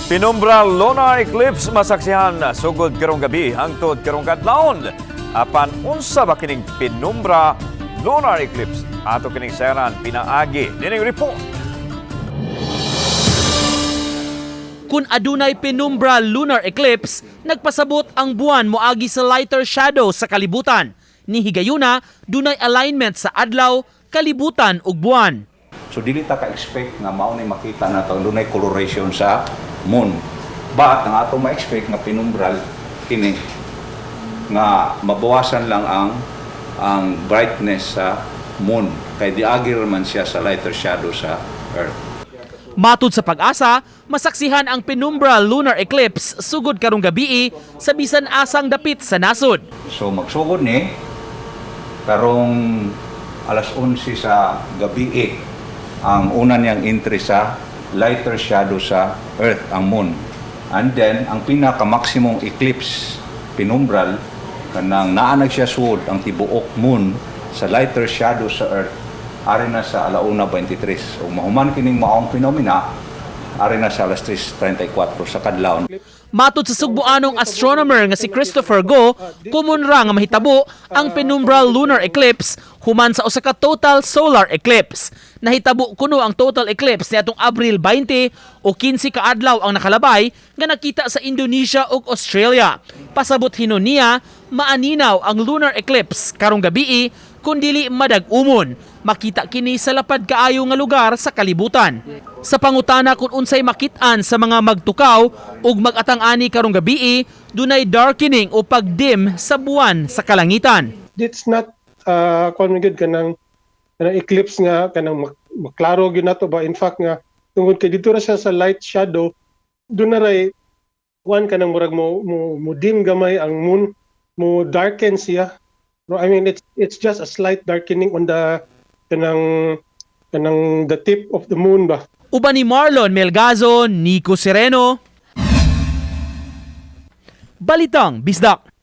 Pinumbra lunar eclipse masaksihan sugod karong gabi hangtod karong kadlawon. Apan unsa ba kining pinumbra lunar eclipse? Ato kining sayaran pinaagi dining report. Kung adunay pinumbra lunar eclipse, nagpasabot ang buwan moagi sa lighter shadow sa kalibutan. Ni higayuna, dunay alignment sa adlaw, kalibutan ug buwan. So dili ta ka-expect nga mao ni makita nato dunay coloration sa moon. But ang ato ma-expect nga pinumbral kini nga mabawasan lang ang brightness sa moon kay diagir man siya sa lighter shadow sa earth. Matud sa Pag-asa, masaksihan ang penumbra lunar eclipse sugod karong gabii sa bisan asang dapit sa nasod. So magsugod ni karong alas 11 sa gabi ang una niyang entry sa lighter shadow sa earth, ang moon. And then ang pinaka-maximum eclipse penumbral kanang naanag siya suod ang tibuok moon sa lighter shadow sa earth ari na sa alauna 23. O mahuman kining maong phenomena ari na sa alas 3:34 sa kadlawon. Matud sa Sugbuanong astronomer nga si Christopher Go, kumun ra nga mahitabo ang penumbral lunar eclipse human sa usa ka total solar eclipse. Nahitabo kuno ang total eclipse niadtong Abril 20 o 15 ka adlaw ang nakalabay nga nakita sa Indonesia ug Australia. Pasabot hinon niya, maaninaw ang lunar eclipse karong gabii kun dili madag-umon. Makita kini sa lapad kaayo nga lugar sa kalibutan. Sa pangutana kung unsay makit-an sa mga magtukaw ug mag-atang-ani karong gabii, dunay darkening o pagdim sa buwan sa kalangitan. It's not good kanang eclipse nga kanang maklaro gyud nato ba, in fact nga tungod kay dito ra siya sa light shadow doon na ray one kanang murag mo dim gamay ang moon, mo darken siya. No, I mean it's just a slight darkening on the kanang the tip of the moon ba. Uban ni Marlon Melgazo, Nico Sereno, Balitang Bisdak.